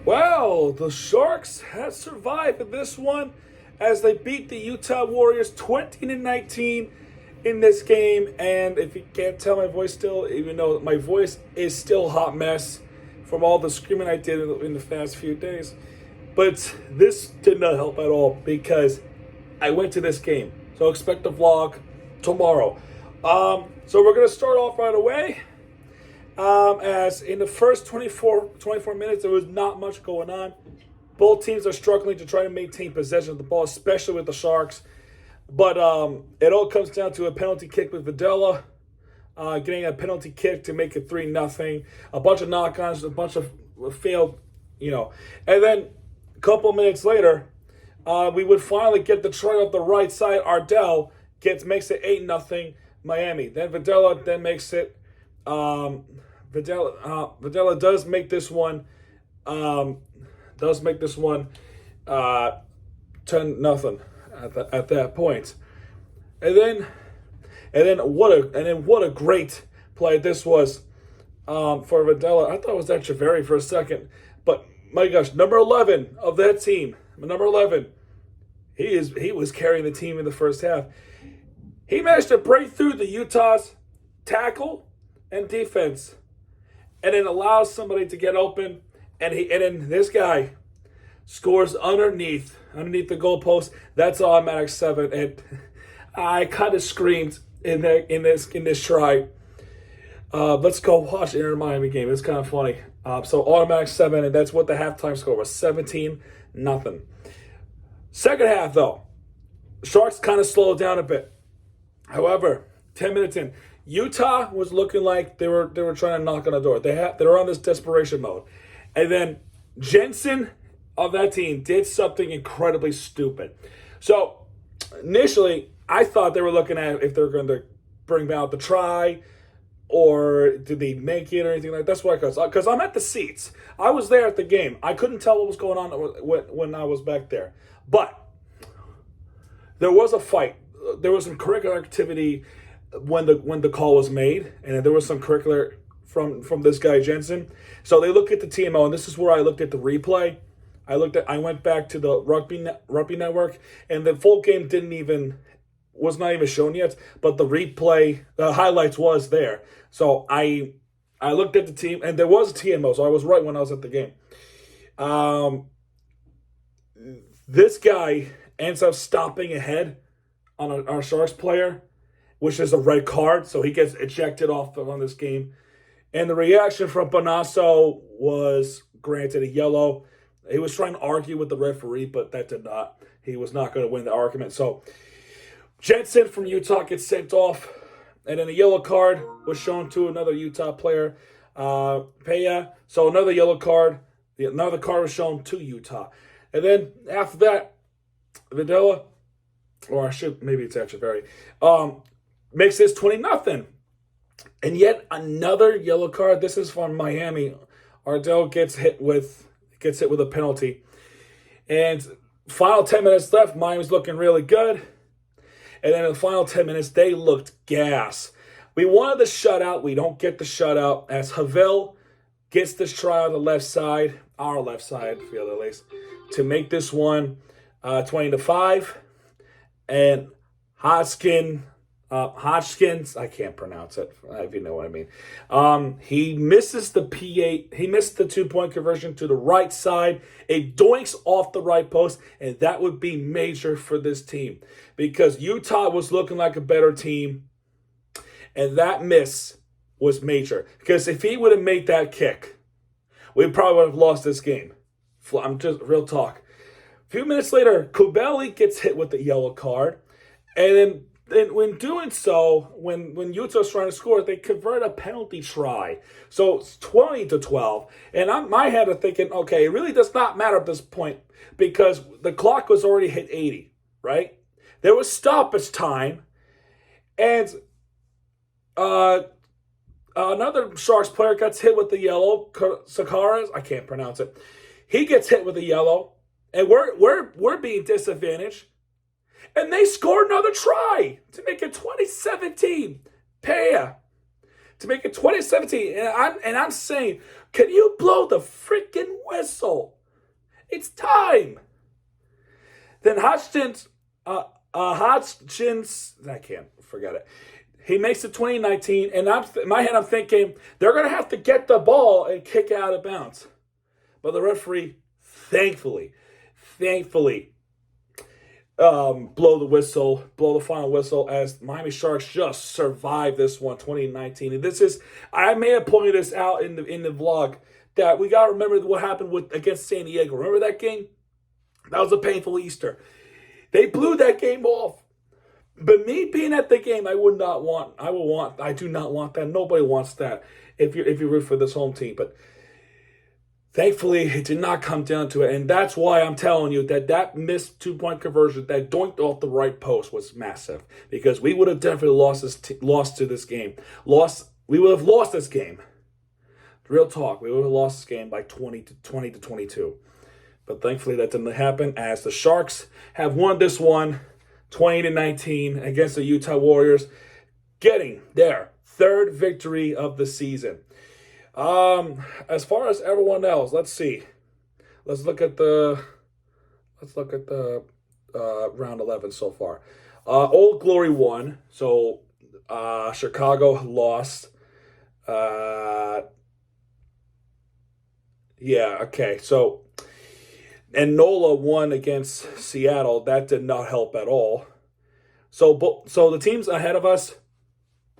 Well, the Sharks have survived in this one as they beat the Utah Warriors 20-19 in this game. And if you can't tell my voice still, even though my voice is still a hot mess from all the screaming I did in the past few days. But this did not help at all because I went to this game. So expect the vlog tomorrow. So we're going to start off right away. As in the first 24 minutes, there was not much going on. Both teams are struggling to try to maintain possession of the ball, especially with the Sharks. But it all comes down to a penalty kick with Videla, getting a penalty kick to make it 3-0. A bunch of knock-ons, a bunch of failed, And then a couple minutes later, we would finally get the try off the right side. Ardell makes it 8-0 Miami. Then Videla then makes it. Videla does make this one. Does make this one 10-0 at that point. And then what a great play this was for Videla. I thought it was Echeverry for a second, but my gosh, number 11 of that team, number 11, he was carrying the team in the first half. He managed to break through the Utah's tackle and defense, and then allows somebody to get open, and then this guy scores underneath the goalpost. That's automatic 7, and I kind of screamed in this try. Let's go watch the Inter Miami game. It's kind of funny. So automatic 7, and that's what the halftime score was, 17-0. Second half though, Sharks kind of slowed down a bit. However, 10 minutes in, Utah was looking like they were trying to knock on the door. They were on this desperation mode. And then Jensen of that team did something incredibly stupid. So initially, I thought they were looking at if they were going to bring out the try or did they make it or anything like that. That's what I thought. Because I'm at the seats. I was there at the game. I couldn't tell what was going on when I was back there. But there was a fight. There was some curricular activity when the call was made, and there was some curricular from this guy Jensen. So they look at the TMO, and this is where I looked at the replay. I went back to the rugby network, and the full game was not even shown yet, but the replay, the highlights was there. So I looked at the team, and there was a TMO, so I was right when I was at the game. This guy ends up stomping ahead on our Sharks player, which is a red card, so he gets ejected off on this game. And the reaction from Bonasso was granted a yellow. He was trying to argue with the referee, but that did not. He was not going to win the argument. So Jensen from Utah gets sent off, and then a yellow card was shown to another Utah player, Peja. So another yellow card. Another card was shown to Utah. And then after that, Videla, maybe it's Echeverry, makes this 20-0. And yet another yellow card. This is from Miami. Ardell gets hit with a penalty. And final 10 minutes left. Miami's looking really good. And then in the final 10 minutes, they looked gas. We wanted the shutout. We don't get the shutout as Havel gets this try on the left side, our left side, for the other least, to make this one 20-5. And Hodgkins, I can't pronounce it, if you know what I mean. He misses the P8. He missed the 2-point conversion to the right side. It doinks off the right post, and that would be major for this team because Utah was looking like a better team, and that miss was major. Because if he would have made that kick, we probably would have lost this game. I'm just real talk. A few minutes later, Kubeli gets hit with the yellow card, and then when doing so, when Utah's trying to score, they convert a penalty try. So it's 20-12. And my head of thinking, okay, it really does not matter at this point because the clock was already hit 80, right? There was stoppage time. And another Sharks player gets hit with the yellow. Sakaras, I can't pronounce it. He gets hit with the yellow. And we're being disadvantaged. And they score another try to make it 2017. Peja to make it 2017. And I'm saying, can you blow the freaking whistle It's time. Then Hodgins, I can't forget it. He makes it 2019, and in my head I'm thinking they're going to have to get the ball and kick out of bounds. But the referee, thankfully, blow the final whistle as Miami Sharks just survived this one, 2019. And I may have pointed this out in the vlog that we got to remember what happened against San Diego. Remember that game? That was a painful Easter. They blew that game off. But me being at the game, I do not want that. Nobody wants that if you root for this home team. But thankfully, it did not come down to it. And that's why I'm telling you that missed 2-point conversion, that doinked off the right post was massive. Because we would have definitely lost to this game. We would have lost this game. Real talk. We would have lost this game by 20 to 22. But thankfully, that didn't happen as the Sharks have won this one 20-19 against the Utah Warriors, getting their third victory of the season. As far as everyone else, let's see. Let's look at the round 11 so far. Old Glory won, so Chicago lost. So. And NOLA won against Seattle. That did not help at all. So the teams ahead of us,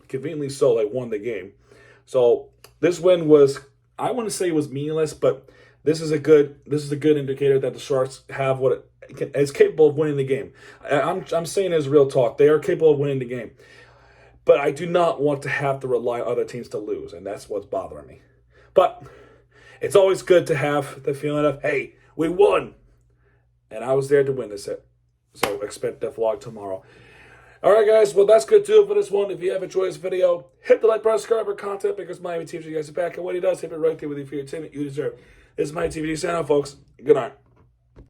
conveniently so, they won the game. So this win was, I wouldn't say it was meaningless, but this is a good indicator that the Sharks have is capable of winning the game. I'm saying as real talk. They are capable of winning the game. But I do not want to have to rely on other teams to lose, and that's what's bothering me. But it's always good to have the feeling of, hey, we won, and I was there to win this. So expect that vlog tomorrow. All right, guys. Well, that's good too for this one. If you have enjoyed this video, hit the like button, subscribe for content because Miami TV you guys are back. And when he does, hit it right there with your favorite entertainment you deserve. This is Miami TV signing out, folks. Good night.